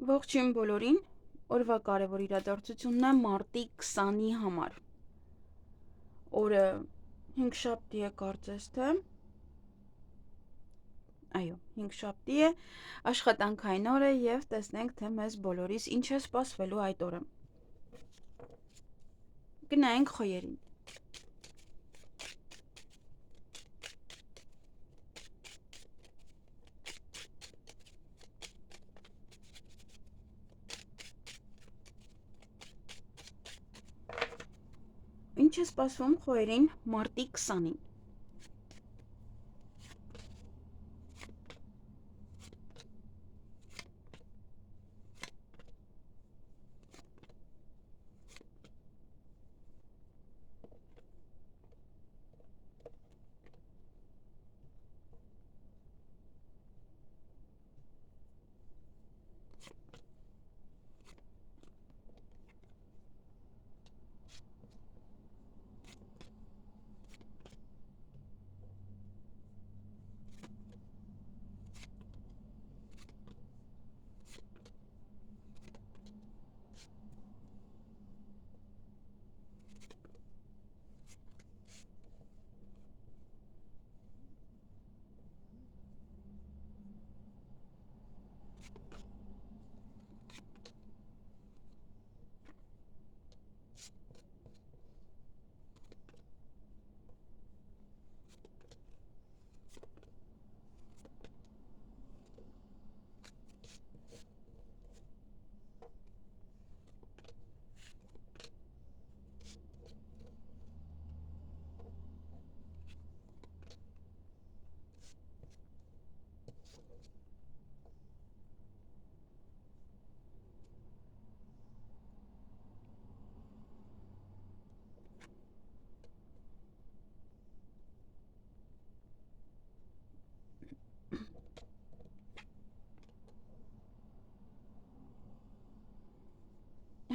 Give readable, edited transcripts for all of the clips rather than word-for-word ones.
Ողջույն բոլորին, օրվա կարևոր իրադարձությունն է մարտի 20-ի համար։ Օրը 5շաբթի է կարծես թե։ Այո, 5շաբթի է, աշխատանքային օր է եւ տեսնենք թե մեզ բոլորիս ինչ է սպասվելու այդ օրը։ Գնայինք խոյերին։ Ինչ է սպասվում խոյերին մարտի 20-ին։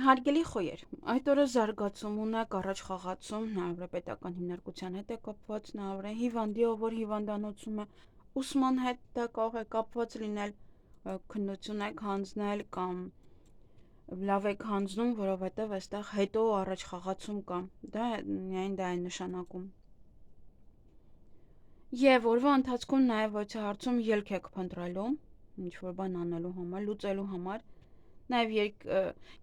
Հարգելի խոյեր, այդ օրը զարգացում ունեք առաջ խաղացում, հնարավոր է պետական հիմնարկության հետ է կապված, հնարավոր է հիվանդի, ով որ հիվանդանոցում է, ուսման հետ դա կարող է կապված լինել, քննություն եք հանձնել կամ լավ եք հանձնում, որովհետև այստեղ հետո առաջ խաղացում կա, միայն դա է նշանակում։ Եվ օրվա ընթացքում նաև ոչ հարցում ելք եք փնտրելու, ինչ-որ բան անելու համար, լուծելու համար, նաև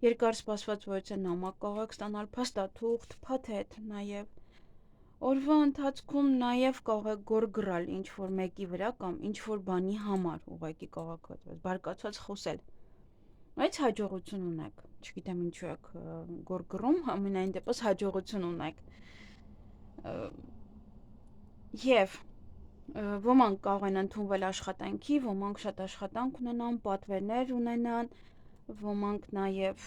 երկար սպասված ոչ է նամակ կարող եք ստանալ, փաստաթուղթ, փաթեթ նաև։ Օրվա ընթացքում նաև կարող եք գորգռալ ինչ-որ մեկի վրա կամ ինչ-որ բանի համար, ուղղակի կարող եք բարկացած խոսել։ Բայց հաջողություն ունեք, չգիտեմ ինչու եք գորգռում, ամենայն դեպս հաջողություն ունեք։ Եվ ոմանք կարող են ընդունվել աշխատանքի, ոմանք շատ աշխատանք ունենան, պատվերներ ունենան, ոմանք նաև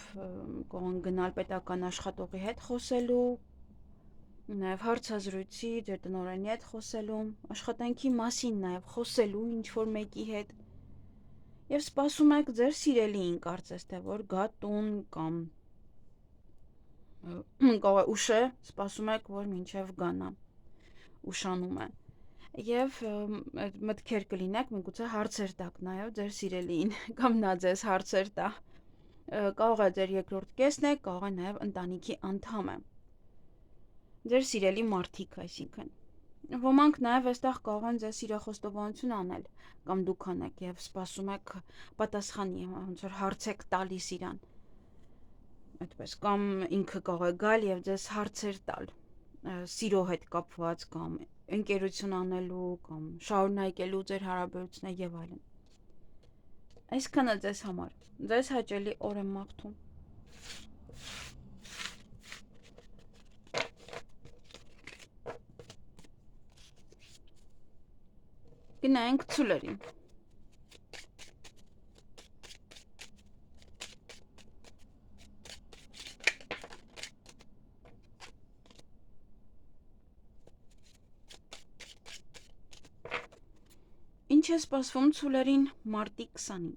կարող են գնալ պետական աշխատողի հետ խոսելու, նաև հարցազրույցի, ձեր տնօրենի հետ խոսելու, աշխատանքի մասին նաև խոսելու ինչ-որ մեկի հետ։ Եվ սպասում եք ձեր սիրելիին, կարծես թե որ գա տուն կամ կարող է ուշ է, սպասում եք որ մինչև գանա, ուշանում է։ Եվ մտքեր կլինեք, միգուցե հարցեր տաք նաև ձեր սիրելիին կամ նա ձեզ հարցեր տա։ Կարող է ձեր երկրորդ կեսն է, կարող է նաև ընտանիքի անդամ է։ Ձեր սիրելի մարդիկ, այսինքն։ Ոմանք նաև այստեղ կարող են ձեզ սիրախոստովանություն անել, կամ դուք անեք եւ սպասում եք պատասխանի, ոնց որ հարց եք տալիս իրան։ Այդպես, կամ ինքը կարող է գալ եւ ձեզ հարցեր տալ, սիրո հետ կապված կամ ընկերություն անելու կամ շարունակելու ձեր հարաբերությունները եւ այլն։ Այսքանը ձեզ համար։ Ձեզ հաճելի օր եմ մաղթում։ Գնայինք ցուլերին։ Ինչ է սպասվում ցուլերին մարտի 20-ին։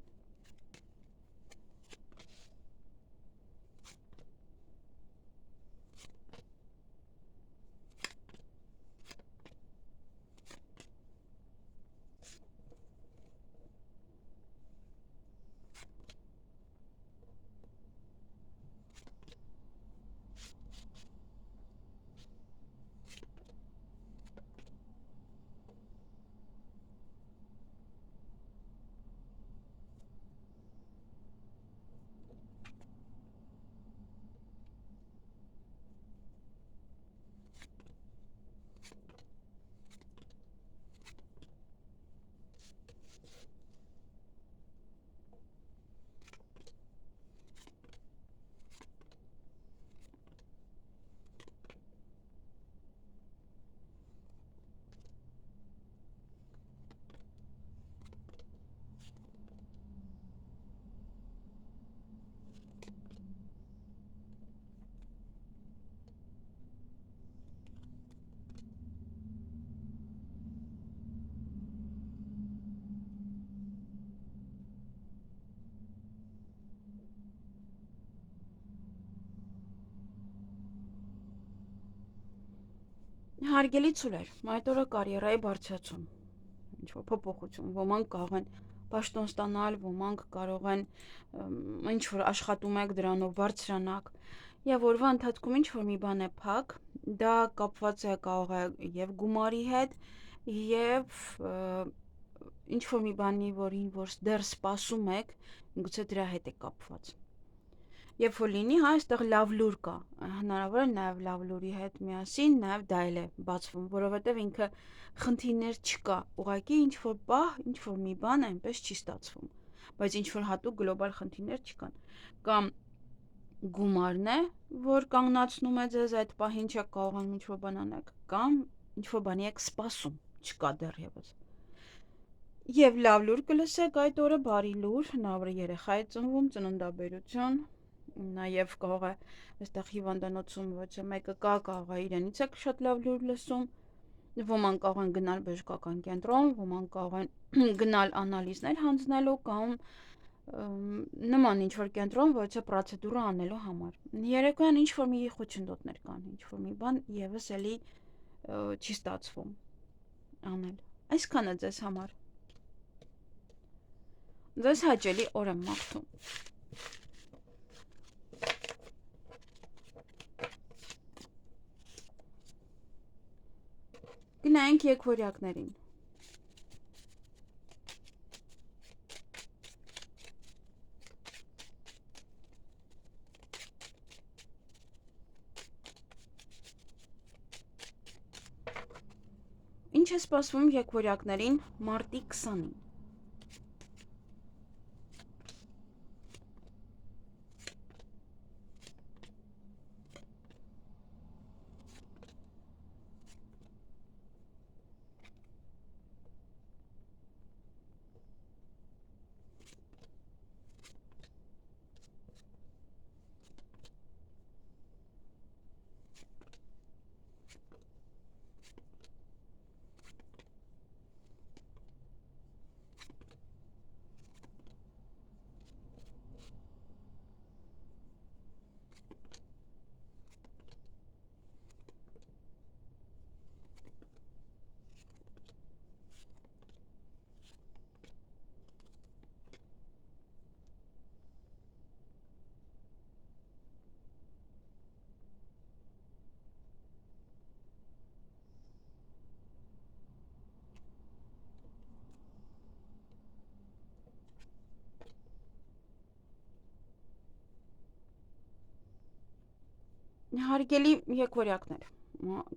Հարգելի ցուլեր, այդ օրը կարիերայի բարձրացում, ինչ-որ փոփոխություն, ոմանք կարող են պաշտոն ստանալ, ոմանք կարող են ինչ-որ աշխատում եք դրանով բարձրանաք, եւ օրվա ընթացքում ինչ-որ մի բան է փակ, դա կապված է կարող է եւ գումարի հետ, եւ ինչ-որ մի բանի, որին որ դեռ սպասում եք, միգուցե դրա հետ է կապված։ Երբ որ լինի, հա, այստեղ լավ լուր կա, հնարավոր է նաև լավ լուրի հետ միասին նաև դա էլ է բացվում, որովհետև ինքը խնդիրներ չկա, ուղղակի ինչ-որ պահ, ինչ-որ մի բան այնպես չի ստացվում, բայց ինչ-որ հատուկ գլոբալ խնդիրներ չկան, կամ գումարն է, որ կանգնացնում է ձեզ այդ պահին չեք կարողանում ինչ-որ բան անեք, կամ ինչ-որ բանի եք սպասում, չկա դեռևս։ Եվ լավ լուր կլսեք այդ օրը, բարի լուր, հնարավոր է երեխա է ծնվում, ծննդաբերություն, նաև կարող է այստեղ հիվանդանոցում ոչ մեկը կա, կարող է իրենից եք շատ լավ լուր լսում, ոմանք կարող են գնալ բժշկական կենտրոն, ոմանք կարող են գնալ անալիզներ հանձնելու կամ նման ինչ-որ կենտրոն, ոչ է պրոցեդուրը անելու համար։ Երեկոյան ինչ-որ մի խոչընդոտներ կան, ինչ-որ մի բան եւս էլի չի ստացվում անել։ Այսքանը ձեզ համար։ Ձեզ հաճելի օր եմ մաղթում։ Գնանք եկվորյակներին։ Ինչ է սպասվում եկվորյակներին մարտի 20-ին։ Հարգելի եկվորյակներ,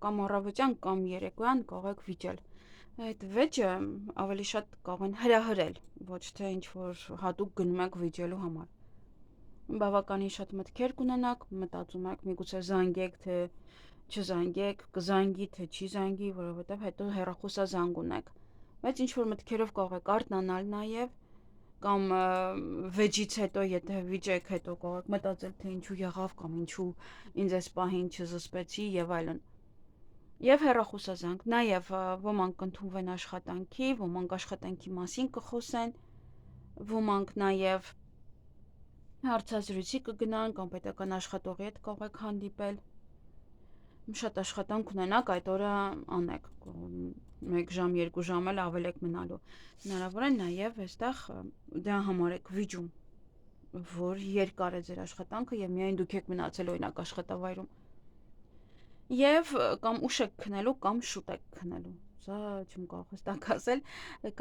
կամ առավոտյան կամ երեկոյան կարող եք վիճել։ Այդ վեճը ավելի շատ կարող են հրահրել, ոչ թե ինչ-որ հատուկ գնում եք վիճելու համար։ Բավականին շատ մտքեր կունենաք, մտածում եք միգուցե զանգեք, թե չզանգեք, կզանգի, թե չի զանգի, որովհետև հետո հեռախոսազանգ ունեք։ Բայց ինչ-որ մտքերով կարող եք արթնանալ նաև, կամ վեճից հետո, եթե վիճեք հետո կարող եք մտածել, թե ինչու եղավ կամ ինչու ինձ այս պահին չզսպեցի եւ այլն։ Եվ հեռախոսազանգ, նաև ոմանք կընդունվեն աշխատանքի, ոմանք աշխատանքի մասին կխոսեն, ոմանք նաև հարցազրույցի կգնան կամ պետական աշխատողի հետ կարող եք հանդիպել։ Շատ աշխատանք ունենաք, այդ օրը անեք, 1 ժամ, 2 ժամ էլ ավել եք մնալու։ Հնարավոր է նաև այստեղ դա համարեք վիճում, որ երկար է ձեր աշխատանքը եւ միայն դուք եք մնացել օրինակ աշխատավայրում։ Եվ կամ ուշ եք քնելու կամ շուտ եք քնելու։ Սա չեմ կարող հստակ ասել,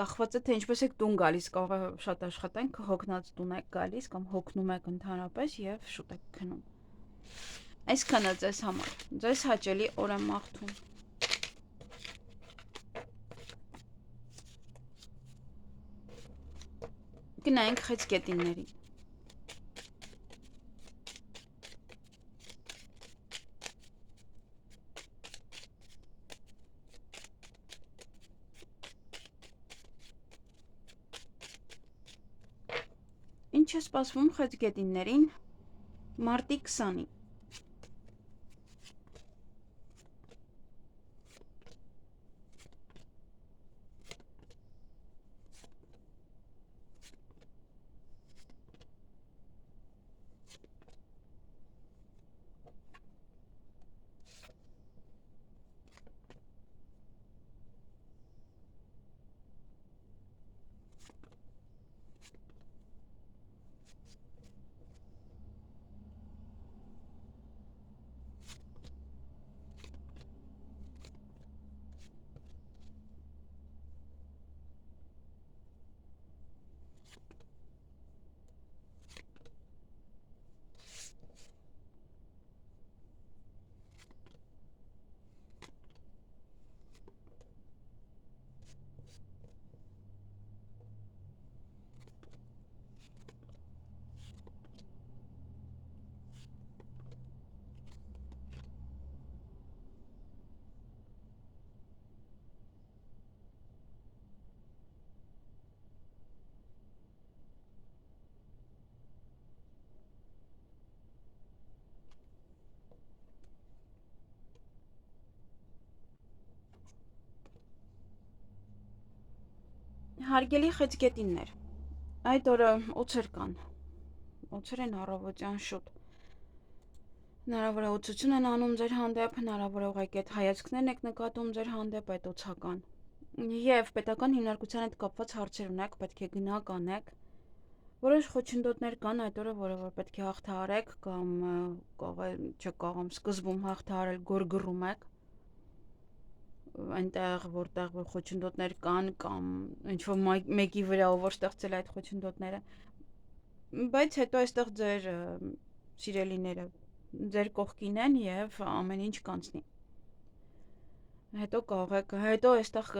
կախված է թե ինչպես եք տուն գալիս, կարող է շատ աշխատանք հոգնած տուն եք գալիս կամ հոգնում եք ընդհանրապես եւ շուտ եք քնում։ Այսքանը ձեզ համար։ Ձեզ հաճելի օր եմ մաղթում։ Գնանք խեցգետիններին։ Ինչ է սպասվում խեցգետիններին մարտի 20-ին։ Հարգելի խեցգետիններ, այդ օրը օձեր կան, օձեր են առավոտյան շուտ, հնարավոր է օծություն են անում ձեր հանդեպ, հնարավոր է ուղղակի այդ հայացքներն եք նկատում ձեր հանդեպ այդ օծական, և պետական հիմնարկության հետ կապված հարցեր ունեք, պետք է գնաք անեք, որոշ խոչընդոտներ կան այդ օրը, որ պետք է հաղթահարեք կամ չեք կարող սկզբում հաղթահարել գորգռում եք, այնտեղ որտեղ որ խոչընդոտներ կան կամ ինչ-որ մեկի վրա ով որ ստեղծել է այդ խոչընդոտները, բայց հետո այստեղ ձեր սիրելիները ձեր կողքին են և ամեն ինչ կանցնի։ Հետո այստեղ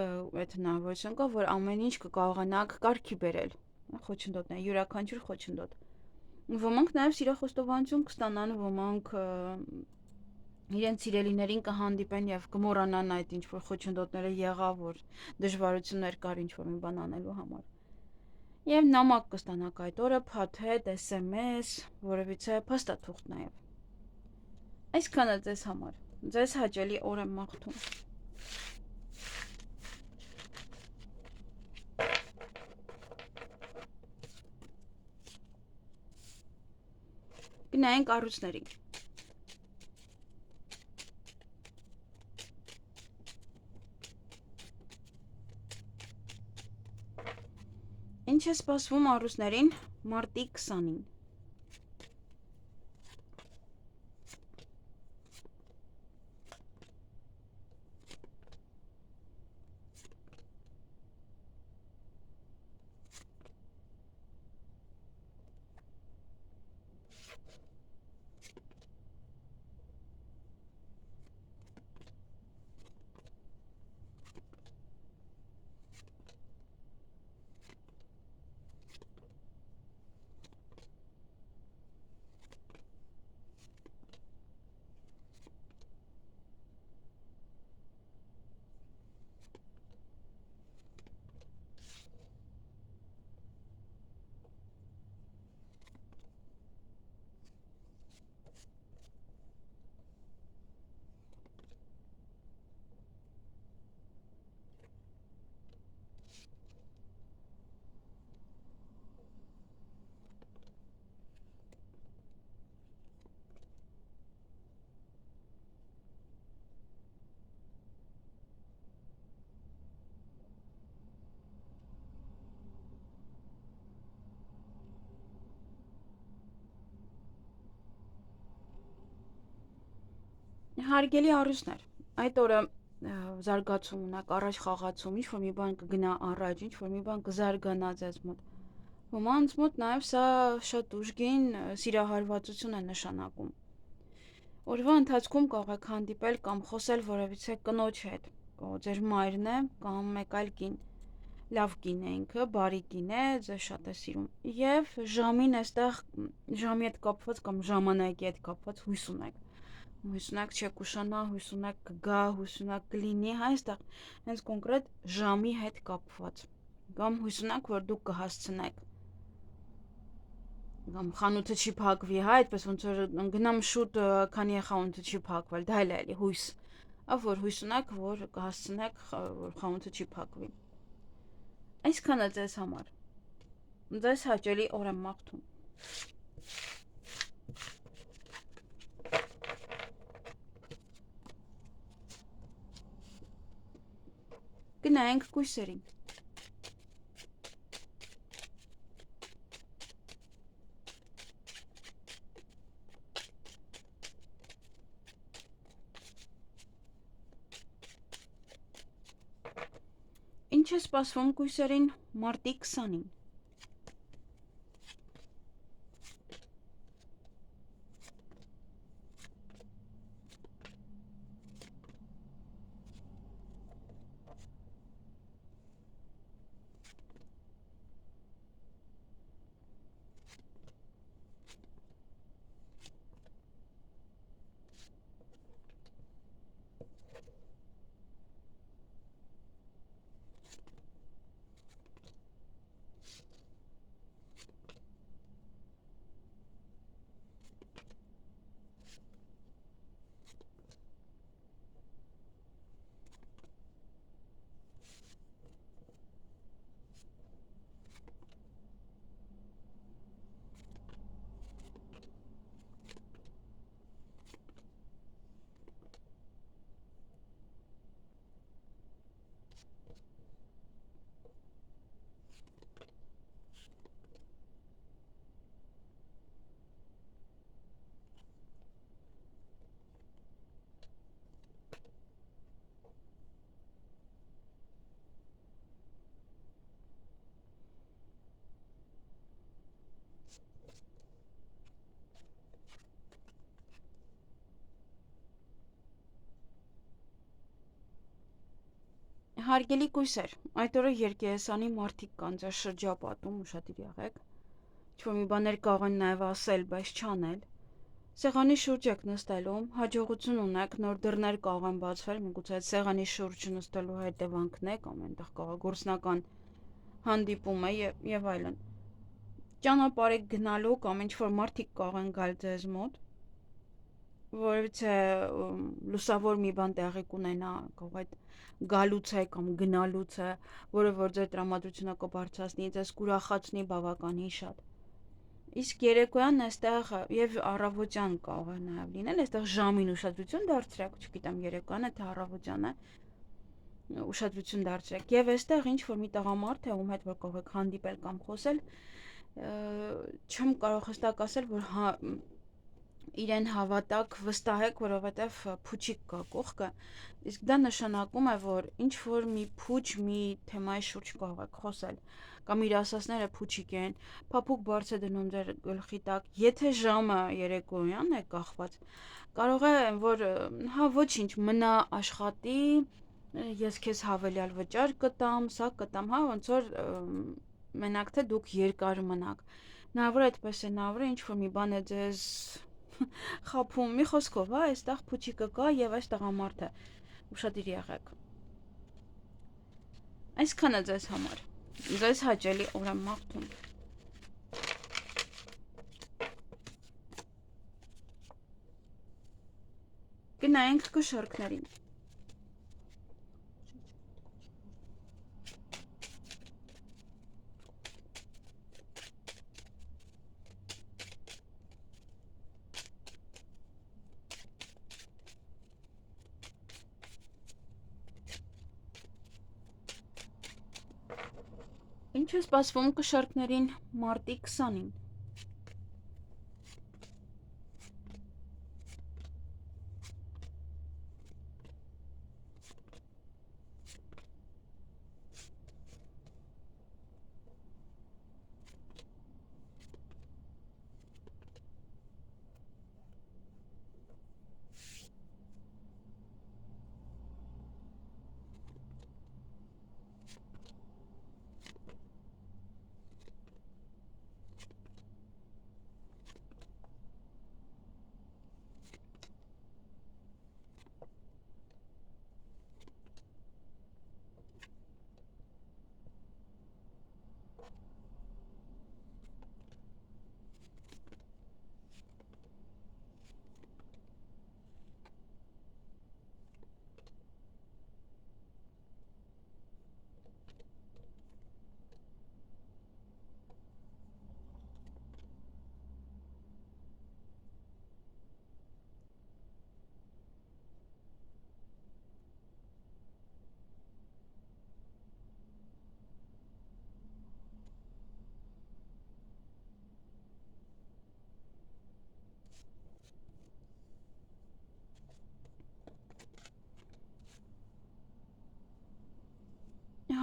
այդ հնարավորություն կա, որ ամեն ինչ կկարողանաք կարգի բերել, խոչընդոտները, յուրաքանչյուր խոչընդոտ։ Ոմանք նաև սիրախոստովանություն կստանան, ոմանք իրենց սիրելիներին կհանդիպեն և կմոռանան այդ ինչ-որ խոչընդոտները եղավ, որ դժվարություններ կար ինչ-որ մի բան անելու համար։ Եվ նամակ կստանաք այդ օրը, փաթեթ, SMS, որևիցե փաստաթուղթ նաև։ Այսքանը ձեզ համար։ Ձեզ հաճելի օր եմ մաղթում։ Գնայինք առույցներին։ Ինչ է սպասվում առույցներին մարտի 20-ին։ Հարգելի առույցներ, այդ օրը զարգացում ունեք, առաջ խաղացում, ինչ-որ մի բան կգնա առաջ, ինչ-որ մի բան կզարգանա ձեզ մոտ։ Ոմանց մոտ նաև սա շատ ուժգին սիրահարվածություն է նշանակում։ Օրվա ընթացքում կարող եք հանդիպել կամ խոսել որևիցե կնոջ հետ, ձեր մայրն է կամ մեկ այլ կին, լավ կին է ինքը, բարի կին է, ձեզ շատ է սիրում։ Եվ ժամին այստեղ ժամի հետ կապված կամ ժամանակի հետ կապված հույս ունեք։ Հույս ունեք չեք ուշանա, հույս ունեք կգա, հույս ունեք կլինի, այստեղ հենց կոնկրետ ժամի հետ կապված, կամ հույս ունեք, որ դուք կհասցնեք, կամ խանութը չի փակվի, հա, այդպես ոնց որ գնամ շուտ, քանի է խանութը չի փակվել, դա էլ էլի հույս, որ հույս ունեք, որ կհասցնեք, որ խանութը չի փակվի։ Այսքանը ձեզ համար։ Ձեզ հաճելի օր եմ մաղթում։ Գնայինք կույսերին։ Ինչ է սպասվում կույսերին մարտի 20-ին։ Հարգելի կույսեր, այդ օրը երկերեսանի մարդիկ կան ձեր շրջապատում, ուշադիր եղեք, ինչ-որ մի բաներ կարող են նաև ասել, բայց չանել։ Սեղանի շուրջ եք նստելում, հաջողություն ունեք, նոր դռներ կարող են բացվել, միգուցե այդ սեղանի շուրջ նստելու հետևանքն է, կամ այնտեղ կարող է գործնական հանդիպում է եւ այլն։ Ճանապարհ եք գնալու կամ ինչ-որ մարդիկ կարող են գալ ձեզ մոտ, որովհետեւ լուսավոր մի բան տեղի կունենա, կարող այդ գալուց է կամ գնալուց է, որը որ ձեր տրամադրությունը կբարձրացնի, ձեզ կուրախացնի բավականին շատ։ Իսկ երեկոյան այստեղ եւ առավոտյան կարող է նաեւ լինել, այստեղ ժամին ուշադրություն դարձրեք, չգիտեմ երեկոյան է թե առավոտյան է, ուշադրություն դարձրեք։ Եվ այստեղ ինչ որ մի տղամարդ է, ում հետ որ կարող եք հանդիպել կամ խոսել, չեմ կարող հստակ ասել, որ իրեն հավատակ, վստահեք, որովհետև փուչիկ կա կողքը, իսկ դա նշանակում է, որ ինչ որ մի փուչ, մի թեմայի շուրջ կարող եք խոսել, կամ իր ասածները փուչիկ են, փափուկ բարձ է դնում ձեր գլխի տակ, եթե ժամը երեկոյան է կախված, կարող է, որ հա ոչինչ, մնա աշխատի, ես քեզ հավելյալ վճար կտամ, սա կտամ, հա ոնց որ մենակ թե դուք երկար մնաք։ Հնարավոր է այդպես է, հնարավոր է ինչ որ մի բան է ձեզ խափում, մի խոսքով, հա, այստեղ փուչիկը կա եւ այս տղամարդը ուշադիր եղեք։ Այսքանը ձեզ համար։ Ձեզ հաճելի օր եմ մաղթում։ Գնայինք կշարքներին։ Ինչ է սպասվում կշարքներին մարտի 20-ին։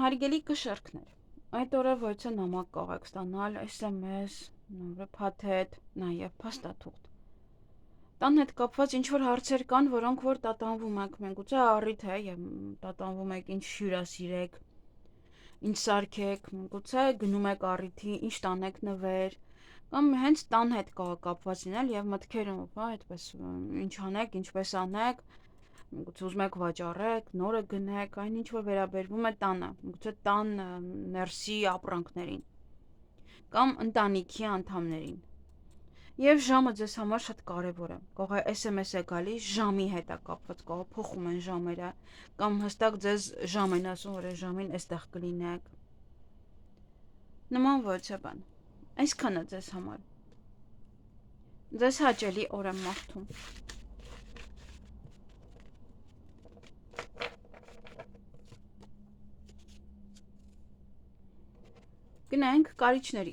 Հարգելի կշարքներ, այդ օրը ոչ նամակ կարող եք ստանալ, SMS, փաթեթ, նաև փաստաթուղթ։ Տան հետ կապված ինչ որ հարցեր կան, որոնք որ տատանվում եք, միգուցե առիթ է եւ տատանվում եք ինչ հյուրասիրեք, ինչ սարքեք, միգուցե գնում եք առիթի, ինչ տանեք նվեր, կամ հենց տան հետ կարող կապված լինել եւ մտքերում, հա, այդպես ինչ անեք, ինչպես անեք, միգուցե ուզում եք վաճառեք, նորը գնեք, այն ինչ որ վերաբերվում է տանը, միգուցե տան ներսի ապրանքներին կամ ընտանիքի անդամներին։ Եվ ժամը ձեզ համար շատ կարևոր է։ Կարող է SMS է գալիս, ժամի հետ է կապված, կարող փոխում են ժամերը, կամ հստակ ձեզ ժամ են ասում, որ այս ժամին այստեղ կլինեք։ Նման ոչ է բան։ Այսքանը ձեզ համար։ Ձեզ հաճելի օր եմ մաղթում։ Գնանք կարիճների։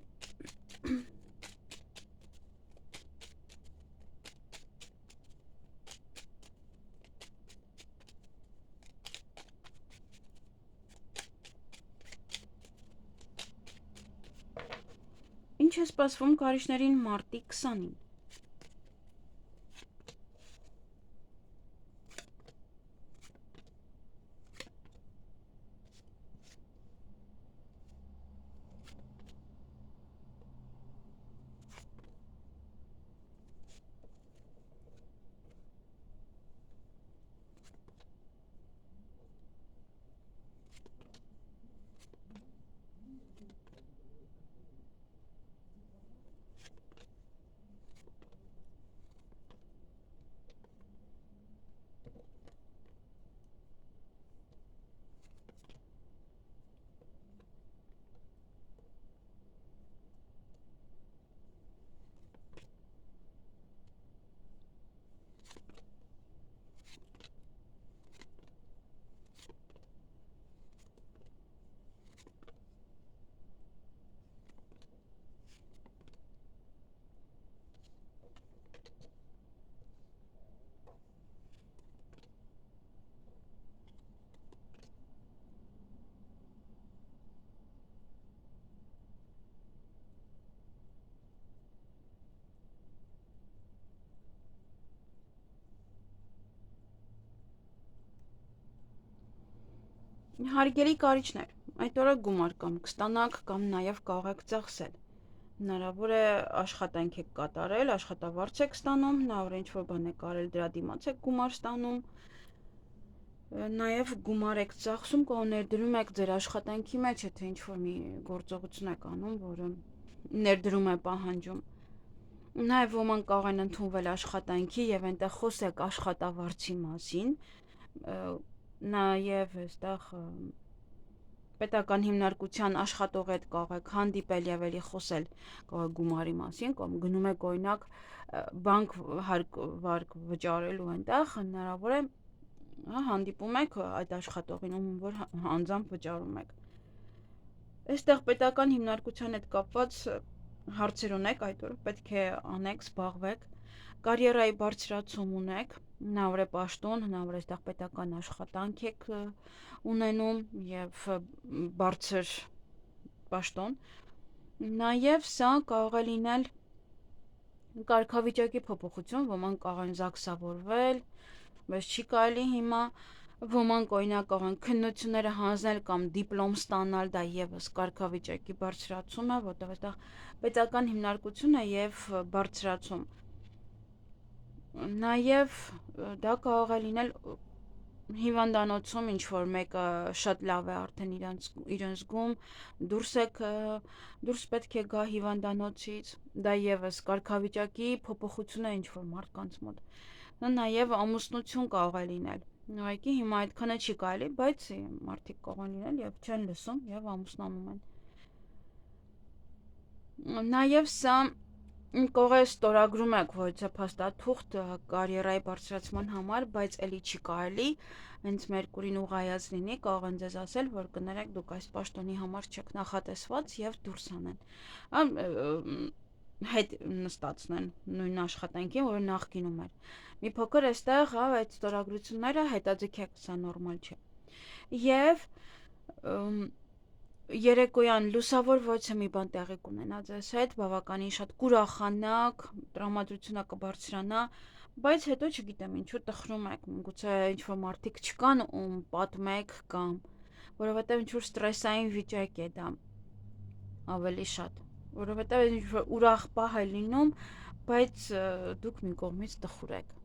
Ինչ է սպասվում կարիճներին մարտի 20-ին։ Հարգելի կարիճներ, այդ օրը գումար կամ կստանաք կամ նաև կարող եք ծախսել։ Հնարավոր է աշխատանք եք կատարել, աշխատավարձ եք ստանում, հնարավոր է ինչ-որ բան եք արել, դրա դիմաց եք գումար ստանում, նաև գումար եք ծախսում կամ ներդրում եք ձեր աշխատանքի մեջ, եթե ինչ-որ մի գործողություն եք անում, որը ներդրում է պահանջում։ Նաև ոմանք կարող են ընդունվել աշխատանքի եւ այնտեղ խոսեք աշխատավարձի մասին, նաև այստեղ պետական հիմնարկության աշխատող հետ կարող եք հանդիպել եւ էլի խոսել կարող գումարի մասին, կամ գնում եք օրինակ բանկ վարկ վճարելու այնտեղ հնարավոր է հանդիպում եք այդ աշխատողին, ում որ անձամբ վճարում եք։ Այստեղ պետական հիմնարկության հետ կապված հարցեր ունեք, այդ օրը պետք է անեք, զբաղվեք, կարիերայի բարձրացում ունեք, հնարավոր է պաշտոն, հնարավոր է այստեղ պետական աշխատանք եք ունենում եւ բարձր պաշտոն։ Նաեւ սա կարող է լինել կարգավիճակի փոփոխություն, ոմանք կարող են զաքսավորվել, բայց չի կարելի հիմա ոմանք օրինակ կարող են քննությունները հանձնել կամ դիպլոմ ստանալ, դա եւս կարգավիճակի բարձրացում է, որտեղ այստեղ պետական հիմնարկություն է եւ բարձրացում։ Նաեւ դա կարող է լինել հիվանդանոցում ինչ որ մեկը շատ լավ է արդեն իրեն զգում, դուրս պետք է գա հիվանդանոցից, դա եւս կարգավիճակի փոփոխություն է ինչ որ մարդկանց մոտ։ Դա նաեւ ամուսնություն կարող է լինել։ Ուղղակի հիմա այդքանը չի կարելի, բայց մարդիկ կարող են լինել եւ չեն լսում եւ ամուսնանում են։ Նաեւ սա կարող է ստորագրում եք որևէ փաստաթուղթ կարիերայի բարձրացման համար, բայց էլի չի կարելի, հենց Մերկուրին ուղղայած լինի, կարող են ձեզ ասել, որ կներեք դուք այս պաշտոնի համար չեք նախատեսված եւ դուրս անեն։ Հետ նստածնեն նույն աշխատանքին, որը նախկինում էր։ Մի փոքր այստեղ, այդ ստորագրությունները հետաձգեք, սա նորմալ չէ։ Եվ երեկոյան լուսավոր ոչ մի բան տեղի կունենա ձեզ հետ, բավականին շատ կուրախանաք, տրամադրությունը կբարձրանա, բայց հետո չգիտեմ ինչու տխրում եք, գուցե ինչ-որ մարդիկ չկան, ում պատմեք կամ որովհետև ինչ-որ ստրեսային վիճակ է դա ավելի շատ, որովհետև ինչ-որ ուրախ պահ է լինում, բայց դուք մի կողմից տխուր եք։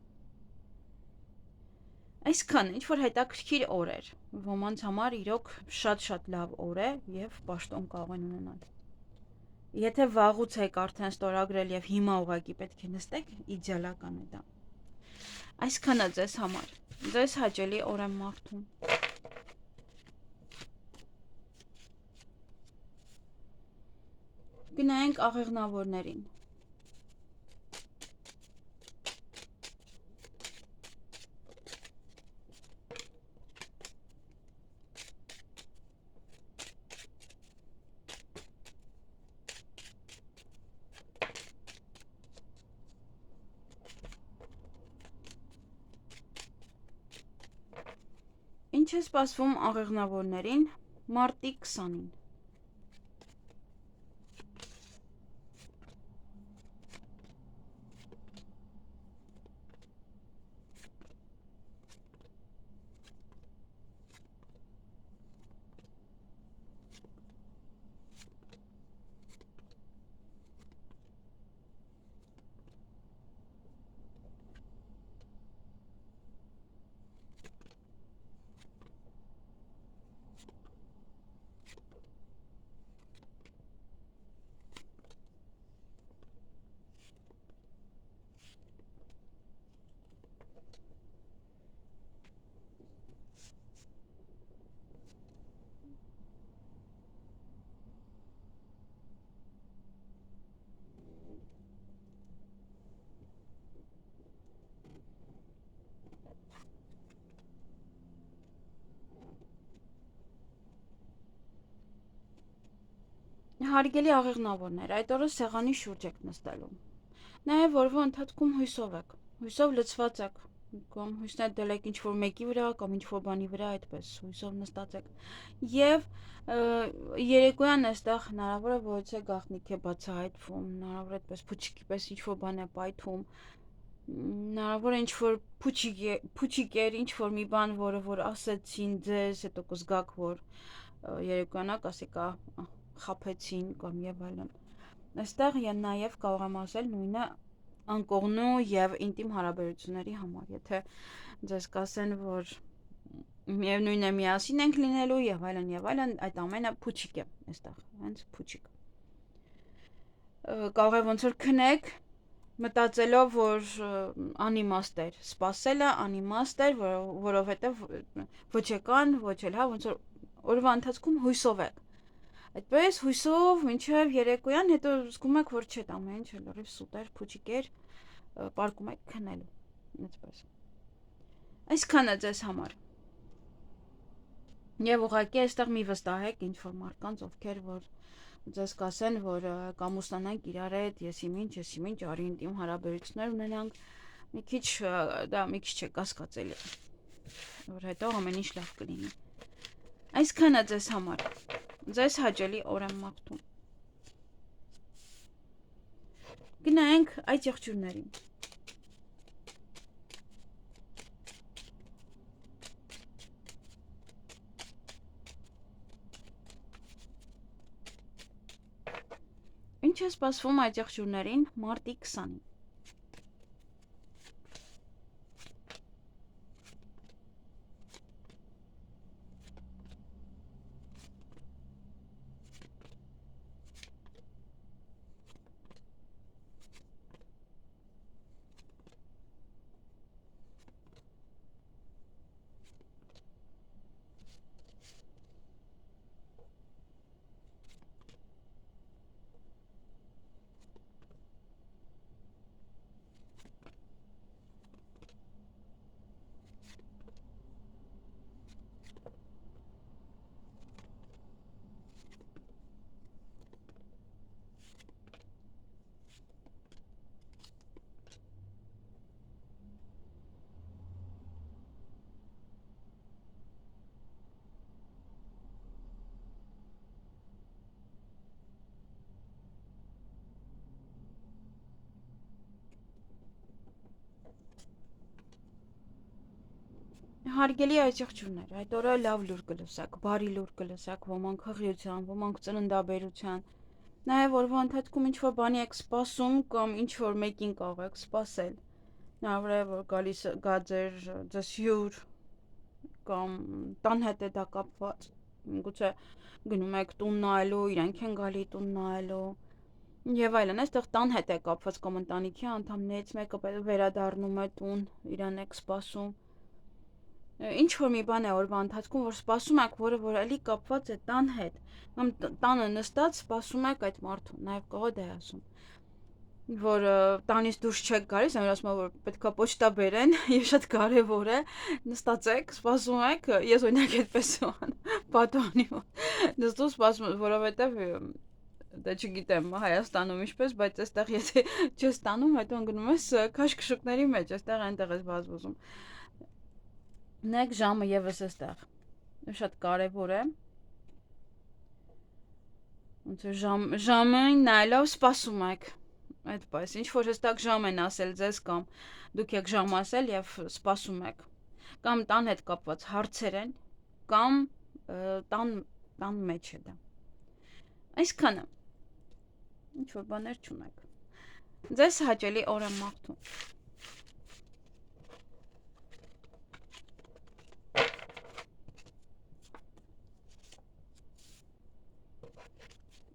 Այսքան, ինչ-որ հետաքրքիր օր էր, ոմանց համար իրոք շատ լավ օր է և պաշտոն կարող են ունենալ։ Եթե վաղուց եք արդեն ստորագրել և հիմա ուղղակի պետք է նստեք, իդեալական է դա։ Այսքանը ձեզ համար, ձեզ հաճելի օր եմ մաղթում։ Գնայինք աղեղնավորներին։ Ինչ է սպասվում աղեղնավորներին մարտի 20-ին։ Հարգելի աղեղնավորներ, այդ օրը սեղանի շուրջ եք նստելու։ Նաև օրվա ընթացքում հույսով եք, հույսով լցված եք, կամ հույսներ դել եք ինչ-որ մեկի վրա, կամ ինչ-որ բանի վրա, այդպես հույսով նստած եք։ Եվ երեկոյան այստեղ հնարավոր է որոցե գաղտնիք է բացահայտվում, հնարավոր է այդպես փուչիկի պես ինչ-որ բան է պայթում, Հնարավոր է ինչ-որ փուչիկ էր, ինչ-որ մի բան, որը որ ասեցին ձեզ, հետո կզգաք, որ երեկոյանակ ասիկա խափեցին կամ եւ այլն։ Այստեղ նաև կարող եմ ասել նույնը անկողնու եւ ինտիմ հարաբերությունների համար, եթե ձեզ կասեն, որ միևնույն է միասին ենք լինելու եւ այլն, այդ ամենը փուչիկ է այստեղ, հենց փուչիկ։ Կարող է ոնց որ քնեք, մտածելով, որ անիմաստ էր, սпасելը անիմաստ էր, որովհետև ոչ եկան, ոչ էլ հա, ոնց որ օրվա ընթացքում հույսով եք։ Այդպես հույսով մինչև երեկոյան, հետո զգում եք, որ չէ, ամեն ինչ լրիվ սուտ էր, փուչիկ էր, պարկում եք քնելու, այդպես։ Այսքանը ձեզ համար։ Եվ ուղղակի այստեղ մի վստահեք ինչ-որ մարդկանց, ովքեր որ ձեզ կասեն, որ կամուստանանք իրար հետ, եսիմինչ, արի ինտիմ հարաբերություններ ունենանք, դա մի քիչ չէ կասկածելի, որ հետո ամեն ինչ լավ կլինի։ Այսքանը ձեզ համար, ձեզ հաճելի օր եմ մաղթում։ Գնանք այդ եղջյուրներին։ Ինչ է սպասվում այդ եղջյուրներին մարտի 20-ին։ Հարգելի այս եղջյուրներ, այդ օրը լավ լուր կլսեք, բարի լուր կլսեք, ոմանք հղիության, ոմանք ծննդաբերության, նաև օրվա ընթացքում ինչ-որ բանի եք սպասում կամ ինչ-որ մեկին կարող եք սպասել, հնարավոր է, որ գա ձեզ հյուր կամ տան հետ է դա կապված, գուցե գնում եք տուն նայելու, իրանք են գալի տուն նայելու, եւ այլն, այստեղ տան հետ է կապված կամ ընտանիքի անդամներից մեկը վերադառնում է տուն, իրան եք սպասում, ինչ որ մի բան է օրվա ընթացքում, որ սպասում եք, որը որ էլի կապված է տան հետ, կամ տանը նստած սպասում եք այդ մարդուն, նաև կարող է դա ասում, որ տանից դուրս չեք գալիս, ամեն ասում որ պետքա պոչտա բերեն, եւ շատ կարեւոր է, նստած եք, սպասում եք, ես օրինակ այդպես եմ պատվանի նստում սպասում, որովհետեւ դա չգիտեմ Հայաստանում ինչպես, բայց այստեղ եթե չես տանում, հետո ընկնում ես քաշքշուկների մեջ, այստեղ այնտեղ ես վազվզում։ Նեք ժամը եւս էստեղ շատ կարեւոր է ոնց որ ժամին նայելով սպասում եք այդպես ինչ որ հստակ ժամ են ասել ձեզ կամ դուք եք ժամ ասել եւ սպասում եք կամ տան հետ կապված հարցեր են կամ տան մեջ է դա այսքանը ինչ որ բաներ չունեք ձեզ հաճելի օր եմ մաղթում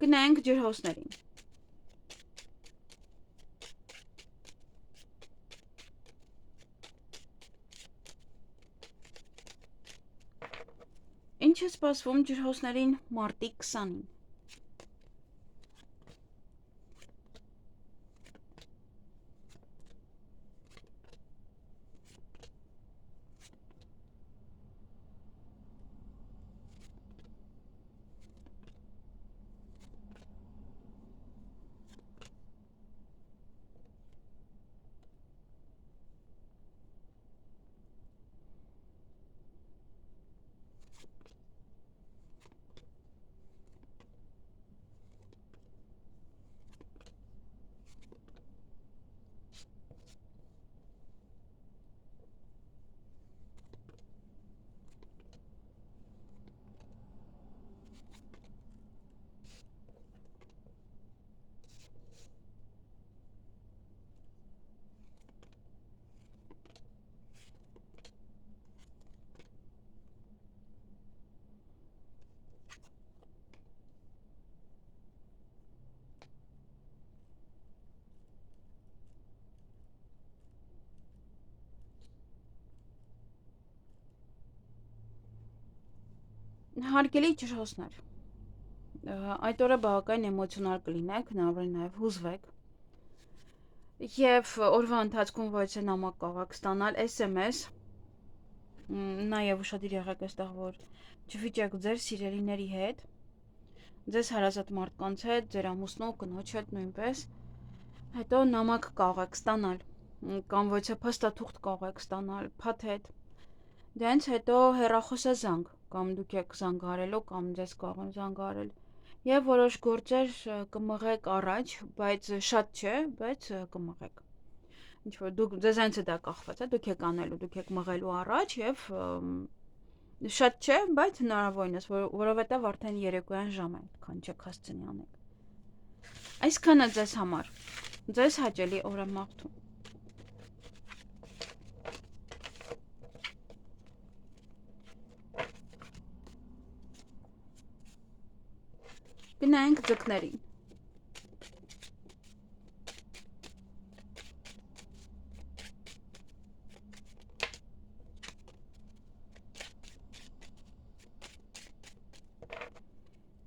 Գնանք ջրհոսներին Ինչ է սպասվում ջրհոսներին մարտի 20-ին Հարգելի ջրհոսներ, այդ օրը բավական էմոցիոնալ կլինեք, հնարավոր է նաև հուզվեք։ Եվ օրվա ընթացքում ոչ թե նամակ կարող ստանալ SMS, նաև ուշադիր եղեք այստեղ, որ չվիճեք ձեր սիրելիների հետ, ձեզ հարազատ մարդկանց հետ, ձեր ամուսնու, կնոջ հետ նույնպես, հետո նամակ կարող եք ստանալ, կամ ոչ թե փաստաթուղթ կարող եք ստանալ, փաթեթ, դրանց հետո հեռախոսազանգ, կամ դուք եք զանգարելու, կամ ձեզ կարող են զանգարել, եւ որոշ գործեր կմղեք առաջ, բայց շատ չէ, բայց կմղեք։ Ինչ որ դուք ձեզանից է դա կախված, դուք եք անելու, դուք եք մղելու առաջ եւ շատ չէ, բայց հնարավորինս, որովհետեւ արդեն երեկոյան ժամ է, քան չեք հասցնի անեք։ Այսքանը ձեզ համար։ Ձեզ հաճելի օր եմ մաղթում։ Գնանք ձկներին։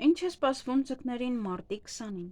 Ինչ է սպասվում ձկներին մարտի 20-ին։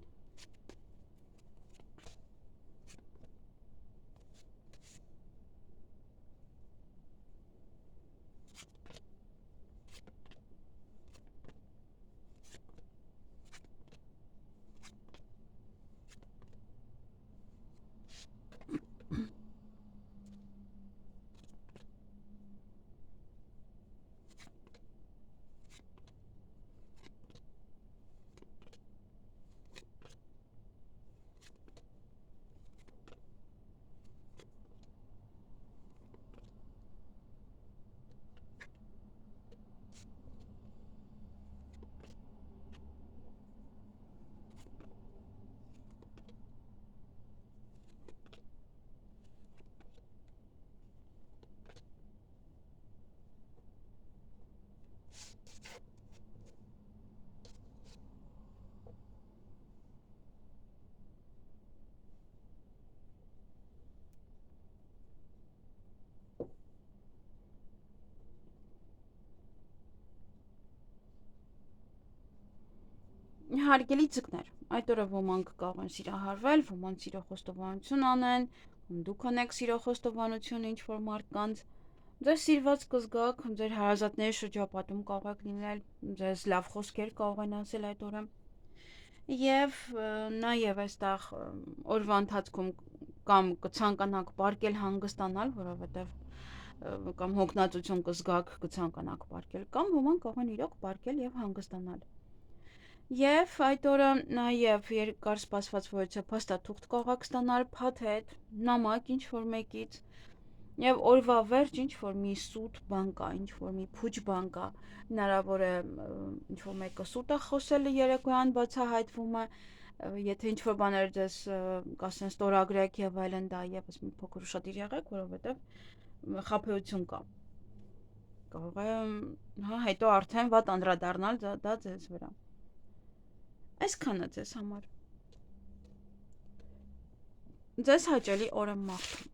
Հարգելի ձկներ, այդ օրը ոմանք կարող են սիրահարվել, ոմանք սիրո խոստովանություն անեն, դուք անեք սիրո խոստովանություն ինչ-որ մարդկանց, ձեր սիրված կզգաք, ձեր հարազատների շրջապատում կարող եք լինել, ձեզ լավ խոսքեր կարող են ասել այդ օրը, եւ նաեւ այստեղ օրվա ընթացքում կամ կցանկանաք պարկել հանգստանալ, որովհետեւ կամ հոգնածություն կզգաք, կցանկանաք պարկել, կամ ոմանք կարող են իրոք պարկել եւ հանգստանալ։ Եվ այդ օրը նաև երկար սպասված ոչ թե փաստաթուղթ կարող եք ստանալ, փաթեթ, նամակ ինչ-որ մեկից, եւ օրվա վերջ ինչ-որ մի սուտ բան կա, ինչ-որ մի փուչ բան կա, հնարավոր է ինչ-որ մեկը սուտ է խոսել երեկոյան բացահայտվում է, եթե ինչ-որ բաներ ձեզ կասեն ստորագրեք եւ այլն, դա եւս մի փոքր ուշադիր եղեք, որովհետեւ խաբեություն կա։ Կարող է, հետո արդեն վատ անդրադառնալ դա ձեզ վրա։ Այսքանը ձեզ համար։ Ձեզ հաճելի օր եմ մաղթում։